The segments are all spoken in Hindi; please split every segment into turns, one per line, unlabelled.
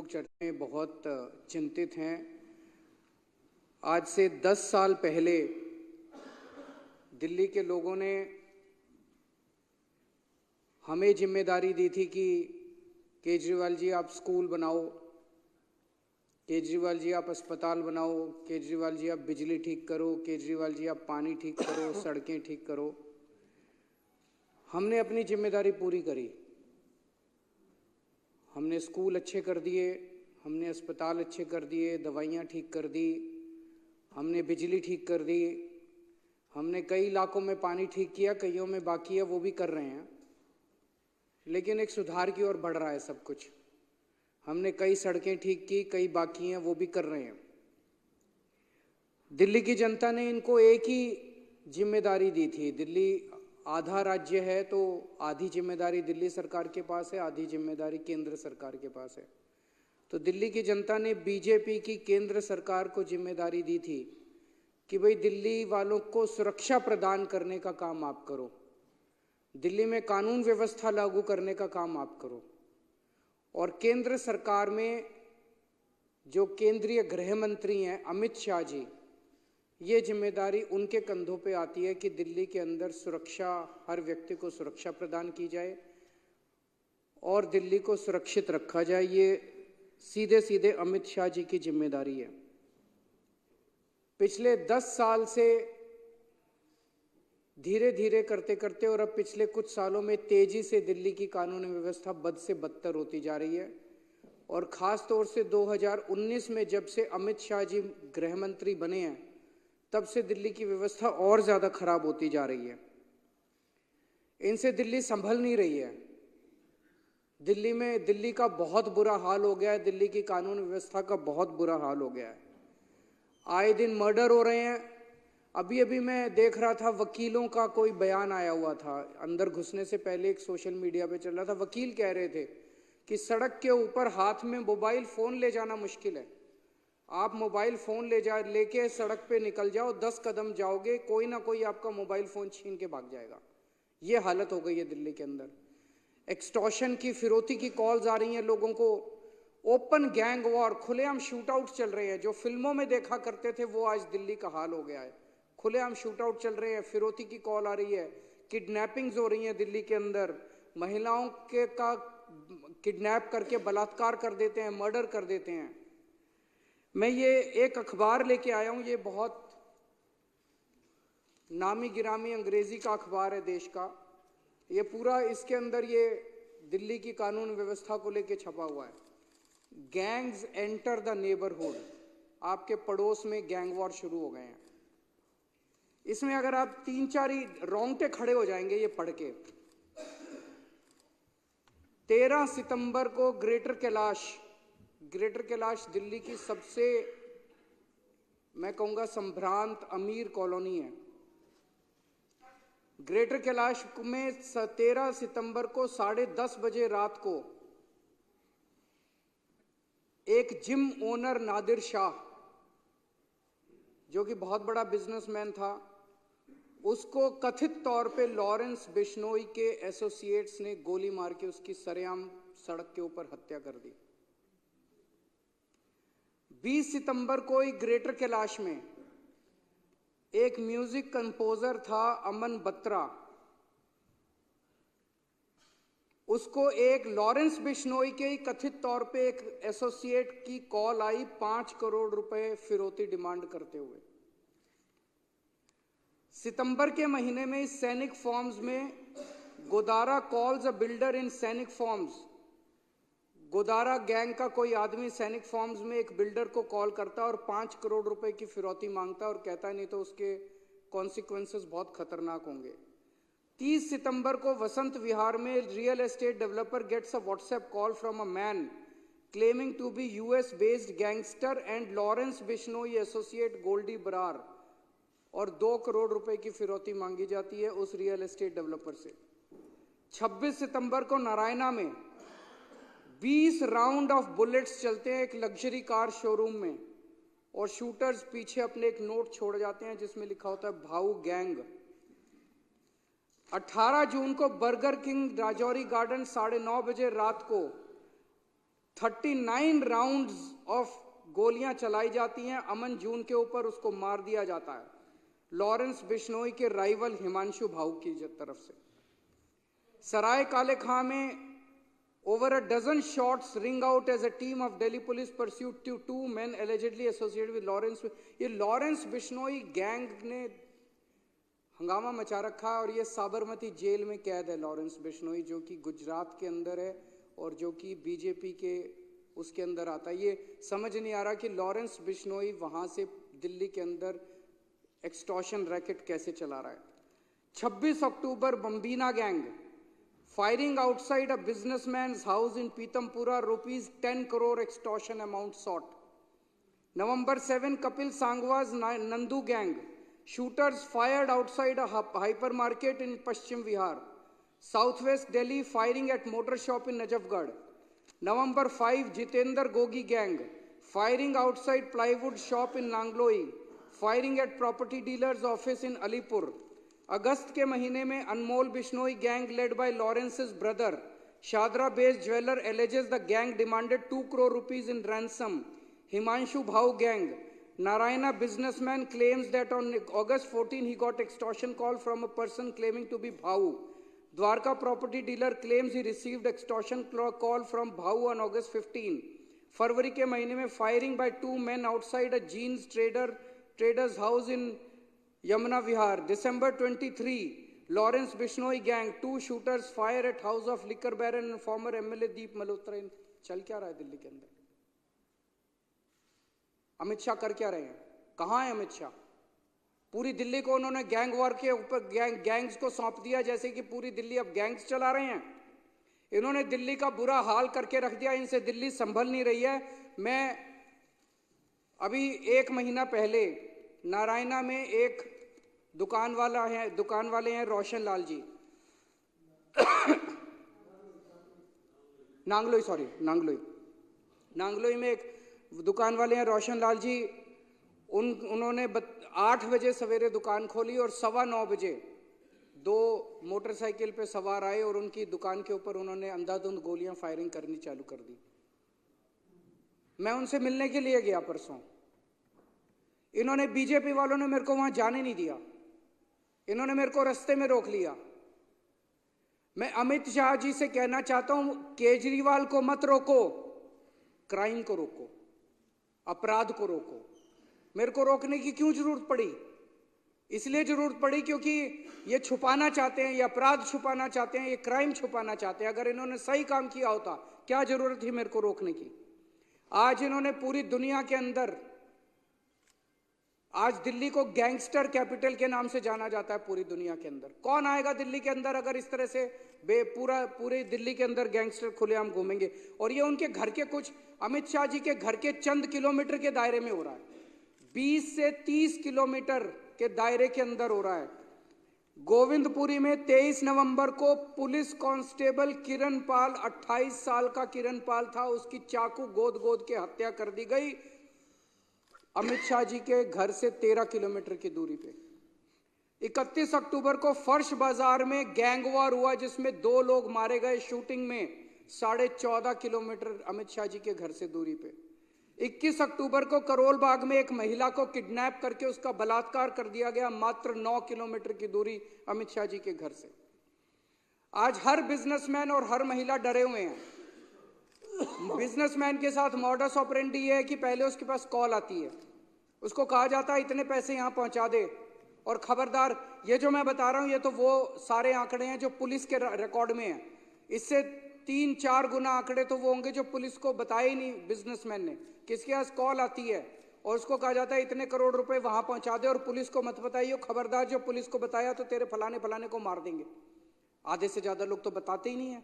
लोग चर्चा में बहुत चिंतित हैं। आज से 10 साल पहले दिल्ली के लोगों ने हमें जिम्मेदारी दी थी कि केजरीवाल जी आप स्कूल बनाओ, केजरीवाल जी आप अस्पताल बनाओ, केजरीवाल जी आप बिजली ठीक करो, केजरीवाल जी आप पानी ठीक करो, सड़कें ठीक करो। हमने अपनी जिम्मेदारी पूरी करी। हमने स्कूल अच्छे कर दिए, हमने अस्पताल अच्छे कर दिए, दवाइयाँ ठीक कर दी, हमने बिजली ठीक कर दी, हमने कई इलाकों में पानी ठीक किया, कईयों में बाकी है, वो भी कर रहे हैं। लेकिन एक सुधार की ओर बढ़ रहा है सब कुछ। हमने कई सड़कें ठीक की, कई बाकी हैं, वो भी कर रहे हैं। दिल्ली की जनता ने इनको एक ही जिम्मेदारी दी थी। दिल्ली आधा राज्य है तो आधी जिम्मेदारी दिल्ली सरकार के पास है, आधी जिम्मेदारी केंद्र सरकार के पास है। तो दिल्ली की जनता ने बीजेपी की केंद्र सरकार को जिम्मेदारी दी थी कि भाई दिल्ली वालों को सुरक्षा प्रदान करने का काम आप करो, दिल्ली में कानून व्यवस्था लागू करने का काम आप करो। और केंद्र सरकार में जो केंद्रीय गृह मंत्री हैं अमित शाह जी, ये जिम्मेदारी उनके कंधों पे आती है कि दिल्ली के अंदर सुरक्षा, हर व्यक्ति को सुरक्षा प्रदान की जाए और दिल्ली को सुरक्षित रखा जाए। ये सीधे सीधे अमित शाह जी की जिम्मेदारी है। पिछले 10 साल से धीरे धीरे करते करते और अब पिछले कुछ सालों में तेजी से दिल्ली की कानून व्यवस्था बद से बदतर होती जा रही है। और खास तौर से 2019 में जब से अमित शाह जी गृह मंत्री बने हैं, तब से दिल्ली की व्यवस्था और ज्यादा खराब होती जा रही है। इनसे दिल्ली संभल नहीं रही है। दिल्ली का बहुत बुरा हाल हो गया है, दिल्ली की कानून व्यवस्था का बहुत बुरा हाल हो गया है। आए दिन मर्डर हो रहे हैं। अभी अभी मैं देख रहा था, वकीलों का कोई बयान आया हुआ था, अंदर घुसने से पहले एक सोशल मीडिया पे चल रहा था। वकील कह रहे थे कि सड़क के ऊपर हाथ में मोबाइल फोन ले जाना मुश्किल है। आप मोबाइल फोन लेके सड़क पे निकल जाओ, 10 कदम जाओगे, कोई ना कोई आपका मोबाइल फोन छीन के भाग जाएगा। ये हालत हो गई है दिल्ली के अंदर। एक्सटॉर्शन की, फिरौती की कॉल्स आ रही हैं लोगों को। ओपन गैंग वॉर, खुलेआम शूटआउट चल रहे हैं। जो फिल्मों में देखा करते थे वो आज दिल्ली का हाल हो गया है। खुलेआम शूटआउट चल रहे हैं, फिरौती की कॉल आ रही है, किडनैपिंग्स हो रही हैं दिल्ली के अंदर। महिलाओं के का किडनैप करके बलात्कार कर देते हैं, मर्डर कर देते हैं। मैं ये एक अखबार लेके आया हूं, ये बहुत नामी गिरामी अंग्रेजी का अखबार है देश का। ये पूरा इसके अंदर ये दिल्ली की कानून व्यवस्था को लेके छपा हुआ है। गैंग्स एंटर द नेबरहुड, आपके पड़ोस में गैंग वॉर शुरू हो गए हैं। इसमें अगर आप 3-4 ही रोंगटे खड़े हो जाएंगे ये पढ़ के। 13 सितंबर को ग्रेटर कैलाश दिल्ली की सबसे, मैं कहूंगा, संभ्रांत अमीर कॉलोनी है। ग्रेटर कैलाश में 13 सितंबर को 10:30 बजे रात को एक जिम ओनर नादिर शाह, जो कि बहुत बड़ा बिजनेसमैन था, उसको कथित तौर पे लॉरेंस बिश्नोई के एसोसिएट्स ने गोली मार के उसकी सरेआम सड़क के ऊपर हत्या कर दी। 20 सितंबर को ही ग्रेटर कैलाश में एक म्यूजिक कंपोजर था अमन बत्रा, उसको एक लॉरेंस बिश्नोई के ही कथित तौर पे एक एसोसिएट की कॉल आई 5 करोड़ रुपए फिरौती डिमांड करते हुए। सितंबर के महीने में इस सैनिक फॉर्म्स में गोदारा कॉल्स अ बिल्डर इन सैनिक फॉर्म्स, गोदारा गैंग का कोई आदमी सैनिक फॉर्म्स में एक बिल्डर को कॉल करता और 5 करोड़ रुपए की फिरौती मांगता और कहता नहीं तो उसके कॉन्सिक्वेंसेस बहुत खतरनाक होंगे। 30 सितंबर को वसंत विहार में real estate developer gets a WhatsApp call from a man claiming to be US based gangster and Lawrence Bishnoi associate Goldy Brar, और 2 करोड़ रुपए की फिरौती मांगी जाती है उस रियल एस्टेट डेवलपर से। 26 सितंबर को नारायणा में 20 राउंड ऑफ बुलेट्स चलते हैं एक लग्जरी कार शोरूम में, और शूटर्स पीछे अपने एक नोट छोड़ जाते हैं जिसमें लिखा होता है भाऊ गैंग। 18 जून को बर्गर किंग राजौरी गार्डन 9:30 बजे रात को 39 राउंड्स ऑफ गोलियां चलाई जाती हैं। अमन जून के ऊपर उसको मार दिया जाता है लॉरेंस बिश्नोई के राइवल हिमांशु भाऊ की तरफ से। सराय काले खां में over a dozen shots ring out as a team of Delhi police pursued two men allegedly associated with Lawrence। ये लॉरेंस बिश्नोई गैंग ने हंगामा मचा रखा है और ये साबरमती जेल में कैद है लॉरेंस बिश्नोई, जो कि गुजरात के अंदर है और जो कि बीजेपी के उसके अंदर आता है। ये समझ नहीं आ रहा कि लॉरेंस बिश्नोई वहां से दिल्ली के अंदर एक्सटॉर्शन रैकेट कैसे चला रहा है। 26 अक्टूबर बम्बीना gang firing outside a businessman's house in Pitampura, rupees 10 crore extortion amount sought। November 7, Kapil Sangwa's Nandu gang, shooters fired outside a hypermarket in Paschim Vihar। Southwest Delhi, firing at motor shop in Najafgarh। November 5, Jitendra Gogi gang, firing outside plywood shop in Nangloi, firing at property dealer's office in Alipur। अगस्त के महीने में Anmol Bishnoi gang led by Lawrence's brother Shahdara based jeweller alleges the gang demanded 2 crore rupees in ransom। Himanshu Bhau gang Narayana businessman claims that on August 14 he got extortion call from a person claiming to be Bhau। Dwarka property dealer claims he received extortion call from Bhau on August 15। फरवरी के महीने में firing by 2 men outside a jeans trader's house in Yamuna Vihar। December 23, Lawrence Bishnoi gang, 2 shooters fire at house of liquor baron and former MLA Deep Malhotra। चल क्या रहा है दिल्ली के अंदर? अमित शाह कर क्या रहे हैं? कहां है अमित शाह? पूरी दिल्ली को उन्होंने गैंग वॉर के ऊपर गैंग्स को सौंप दिया, जैसे कि पूरी दिल्ली अब गैंग्स चला रहे हैं। इन्होंने दिल्ली का बुरा हाल करके रख दिया, इनसे दिल्ली संभल नहीं रही है। मैं अभी 1 महीना पहले नारायणा में एक दुकान वाले हैं रोशन लाल जी नांगलोई में एक दुकान वाले हैं रोशन लाल जी। उन्होंने 8 बजे सवेरे दुकान खोली और 9:15 बजे 2 मोटरसाइकिल पे सवार आए और उनकी दुकान के ऊपर उन्होंने अंधाधुंध गोलियां फायरिंग करनी चालू कर दी। मैं उनसे मिलने के लिए गया परसों। इन्होंने बीजेपी वालों ने मेरे को वहां जाने नहीं दिया, इन्होंने मेरे को रास्ते में रोक लिया। मैं अमित शाह जी से कहना चाहता हूं, केजरीवाल को मत रोको, क्राइम को रोको, अपराध को रोको। मेरे को रोकने की क्यों जरूरत पड़ी? इसलिए जरूरत पड़ी क्योंकि ये छुपाना चाहते हैं, ये अपराध छुपाना चाहते हैं, ये क्राइम छुपाना चाहते हैं। अगर इन्होंने सही काम किया होता, क्या जरूरत थी मेरे को रोकने की? आज इन्होंने पूरी दुनिया के अंदर, आज दिल्ली को गैंगस्टर कैपिटल के नाम से जाना जाता है पूरी दुनिया के अंदर। कौन आएगा दिल्ली के अंदर अगर इस तरह से पूरे दिल्ली के अंदर गैंगस्टर खुलेआम घूमेंगे? और ये उनके घर के कुछ, अमित शाह जी के घर के चंद किलोमीटर के दायरे में हो रहा है, 20 से 30 किलोमीटर के दायरे के अंदर हो रहा है। गोविंदपुरी में 23 नवंबर को पुलिस कांस्टेबल किरण पाल, 28 साल का किरण पाल था, उसकी चाकू गोद के हत्या कर दी गई अमित शाह जी के घर से 13 किलोमीटर की दूरी पे। 31 अक्टूबर को फर्श बाजार में गैंग वॉर हुआ जिसमें 2 लोग मारे गए शूटिंग में, 14.5 किलोमीटर अमित शाह जी के घर से दूरी पे। 21 अक्टूबर को करोल बाग में एक महिला को किडनैप करके उसका बलात्कार कर दिया गया, मात्र 9 किलोमीटर की दूरी अमित शाह जी के घर से। आज हर बिजनेसमैन और हर महिला डरे हुए हैं। बिजनेसमैन के साथ मॉडस ऑपरेंडी है कि पहले उसके पास कॉल आती है, उसको कहा जाता है इतने पैसे यहां पहुंचा दे, और खबरदार, ये जो मैं बता रहा हूं ये तो वो सारे आंकड़े हैं जो पुलिस के रिकॉर्ड में हैं। इससे 3-4 गुना आंकड़े तो वो होंगे जो पुलिस को बताए ही नहीं बिजनेसमैन ने। किसके पास कॉल आती है और उसको कहा जाता है इतने करोड़ रुपए वहां पहुंचा दे और पुलिस को मत बताइए, खबरदार जो पुलिस को बताया तो तेरे फलाने को मार देंगे। आधे से ज्यादा लोग तो बताते ही नहीं है।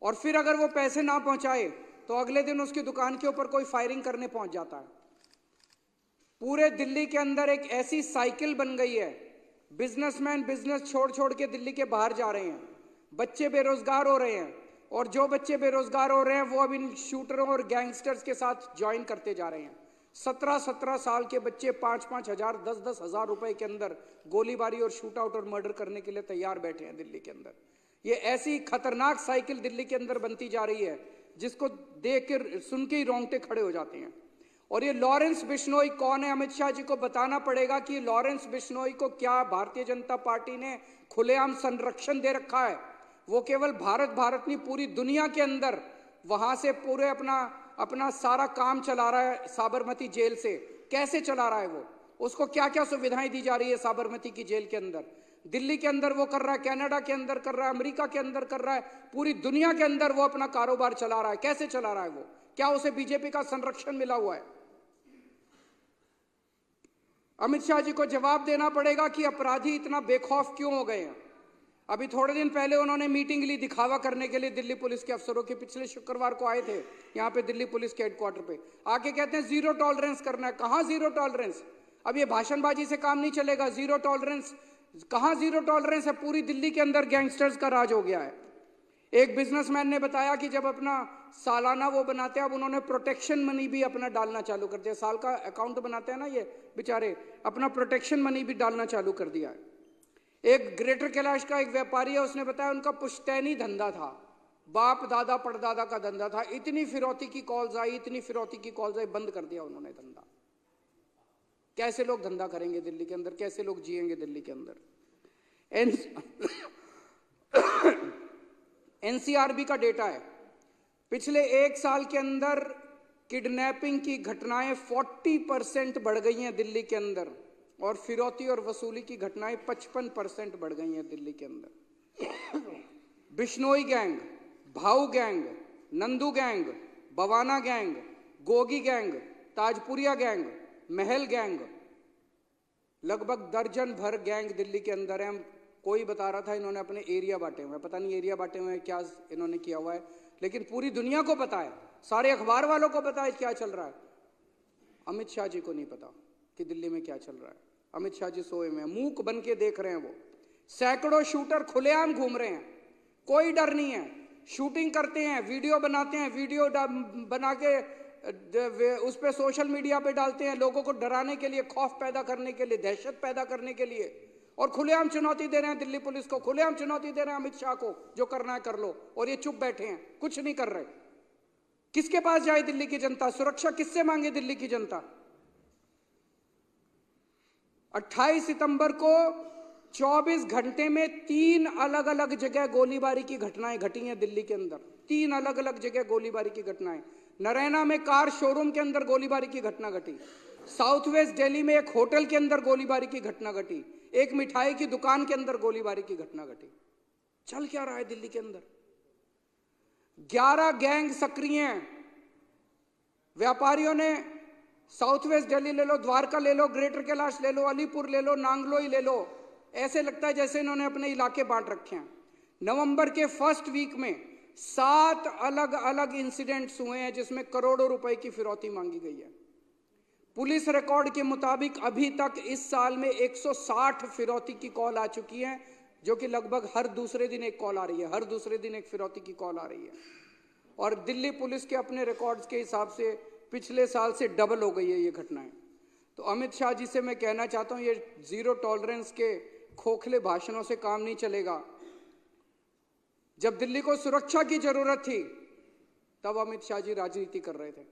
और फिर अगर वो पैसे ना पहुंचाए तो अगले दिन उसकी दुकान के ऊपर कोई फायरिंग करने पहुंच जाता है। पूरे दिल्ली के अंदर एक ऐसी साइकिल बन गई है, बिजनेसमैन बिजनेस छोड़ के दिल्ली के बाहर जा रहे हैं, बच्चे बेरोजगार हो रहे हैं, और जो बच्चे बेरोजगार हो रहे हैं वो अब इन शूटरों और गैंगस्टर्स के साथ ज्वाइन करते जा रहे हैं। 17-17 साल के बच्चे 5-5 हजार 10-10 हजार रुपए के अंदर गोलीबारी और शूट आउट और मर्डर करने के लिए तैयार बैठे हैं दिल्ली के अंदर। ये ऐसी खतरनाक साइकिल दिल्ली के अंदर बनती जा रही है जिसको देख के सुन के ही रोंगटे खड़े हो जाते हैं। और ये लॉरेंस बिश्नोई कौन है? अमित शाह जी को बताना पड़ेगा कि लॉरेंस बिश्नोई को क्या भारतीय जनता पार्टी ने खुलेआम संरक्षण दे रखा है। वो केवल भारत नहीं, पूरी दुनिया के अंदर वहां से पूरे अपना सारा काम चला रहा है साबरमती जेल से। कैसे चला रहा है वो? उसको क्या क्या सुविधाएं दी जा रही है साबरमती की जेल के अंदर? दिल्ली के अंदर वो कर रहा है, कनाडा के अंदर कर रहा है, अमेरिका के अंदर कर रहा है, पूरी दुनिया के अंदर वो अपना कारोबार चला रहा है। कैसे चला रहा है वो? क्या उसे बीजेपी का संरक्षण मिला हुआ है? अमित शाह जी को जवाब देना पड़ेगा कि अपराधी इतना बेखौफ क्यों हो गए हैं। अभी थोड़े दिन पहले उन्होंने मीटिंग ली दिखावा करने के लिए दिल्ली पुलिस के अफसरों के। पिछले शुक्रवार को आए थे यहाँ पे दिल्ली पुलिस के हेडक्वार्टर पे, आके कहते हैं जीरो टॉलरेंस करना है। कहां जीरो टॉलरेंस? अब ये भाषणबाजी से काम नहीं चलेगा। जीरो टॉलरेंस कहां? जीरो टॉलरेंस है। पूरी दिल्ली के अंदर गैंगस्टर्स का राज हो गया है। एक बिजनेसमैन ने बताया कि जब अपना सालाना वो बनाते हैं, अब उन्होंने प्रोटेक्शन मनी भी अपना डालना चालू कर दिया। साल का अकाउंट बनाते हैं ना ये बेचारे, अपना प्रोटेक्शन मनी भी डालना चालू कर दिया है। एक ग्रेटर कैलाश का एक व्यापारी है, उसने बताया उनका पुश्तैनी धंधा था, बाप दादा परदादा का धंधा था। इतनी फिरौती की कॉल्स आई, इतनी फिरौती की कॉल्स आई, बंद कर दिया उन्होंने धंधा। कैसे लोग धंधा करेंगे दिल्ली के अंदर? कैसे लोग जिएंगे दिल्ली के अंदर? एनसीआरबी का डेटा है, पिछले एक साल के अंदर किडनैपिंग की घटनाएं 40% बढ़ गई हैं दिल्ली के अंदर, और फिरौती और वसूली की घटनाएं 55% बढ़ गई हैं दिल्ली के अंदर। बिश्नोई गैंग, भाऊ gang, Nandu gang, Bawana gang, Gogi gang, Tajpuriya gang, महल गैंग, लगभग दर्जन भर गैंग दिल्ली के अंदर है। कोई बता रहा था इन्होंने अपने एरिया बांटे हुए हैं, पता नहीं एरिया बांटे हुए हैं क्या इन्होंने किया हुआ है, लेकिन पूरी दुनिया को पता है, सारे अखबार वालों को पता है क्या चल रहा है। अमित शाह जी को नहीं पता कि दिल्ली में क्या चल रहा है। अमित शाह जी सोए में, मूक बन के देख रहे हैं। वो सैकड़ों शूटर खुलेआम घूम रहे हैं, कोई डर नहीं है। शूटिंग करते हैं, वीडियो बनाते हैं, वीडियो बना के उस पर सोशल मीडिया पे डालते हैं, लोगों को डराने के लिए, खौफ पैदा करने के लिए, दहशत पैदा करने के लिए। और खुलेआम चुनौती दे रहे हैं दिल्ली पुलिस को, खुलेआम चुनौती दे रहे हैं अमित शाह को, जो करना है कर लो। और ये चुप बैठे हैं, कुछ नहीं कर रहे। किसके पास जाए दिल्ली की जनता? सुरक्षा किससे मांगे दिल्ली की जनता? 28 सितंबर को 24 घंटे में 3 अलग अलग जगह गोलीबारी की घटनाएं घटी हैं दिल्ली के अंदर। 3 अलग अलग जगह गोलीबारी की घटनाएं। नरैना में कार शोरूम के अंदर गोलीबारी की घटना घटी। साउथ वेस्ट दिल्ली में एक होटल के अंदर गोलीबारी की घटना घटी। एक मिठाई की दुकान के अंदर गोलीबारी की घटना घटी। चल क्या रहा है दिल्ली के अंदर? 11 गैंग सक्रिय हैं। व्यापारियों ने साउथ वेस्ट दिल्ली ले लो, द्वारका ले लो, ग्रेटर कैलाश ले लो, अलीपुर ले लो, नांगलोई ले लो, ऐसे लगता है जैसे इन्होंने अपने इलाके बांट रखे हैं। नवंबर के फर्स्ट वीक में 7 अलग अलग इंसिडेंट्स हुए हैं जिसमें करोड़ों रुपए की फिरौती मांगी गई है। पुलिस रिकॉर्ड के मुताबिक अभी तक इस साल में 160 फिरौती की कॉल आ चुकी है, जो कि लगभग हर दूसरे दिन एक कॉल आ रही है, हर दूसरे दिन एक फिरौती की कॉल आ रही है। और दिल्ली पुलिस के अपने रिकॉर्ड्स के हिसाब से पिछले साल से डबल हो गई है ये घटनाएं। तो अमित शाह जी से मैं कहना चाहता हूं, ये जीरो टॉलरेंस के खोखले भाषणों से काम नहीं चलेगा। जब दिल्ली को सुरक्षा की जरूरत थी तब अमित शाह जी राजनीति कर रहे थे।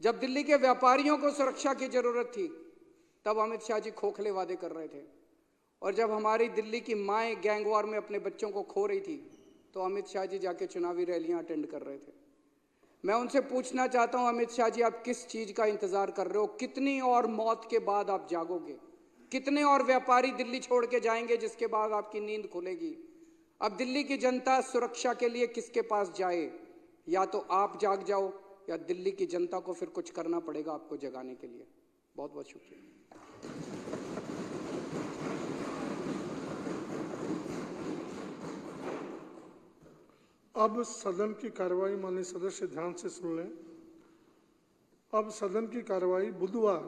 जब दिल्ली के व्यापारियों को सुरक्षा की जरूरत थी तब अमित शाह जी खोखले वादे कर रहे थे। और जब हमारी दिल्ली की माएँ गैंगवार में अपने बच्चों को खो रही थी तो अमित शाह जी जाके चुनावी रैलियां अटेंड कर रहे थे। मैं उनसे पूछना चाहता हूं, अमित शाह जी आप किस चीज का इंतजार कर रहे हो? कितनी और मौत के बाद आप जागोगे? कितने और व्यापारी दिल्ली छोड़ के जाएंगे जिसके बाद आपकी नींद खुलेगी? अब दिल्ली की जनता सुरक्षा के लिए किसके पास जाए? या तो आप जाग जाओ या दिल्ली की जनता को फिर कुछ करना पड़ेगा आपको जगाने के लिए। बहुत बहुत शुक्रिया।
अब सदन की कार्रवाई माननीय सदस्य ध्यान से सुन लें। अब सदन की कार्रवाई बुधवार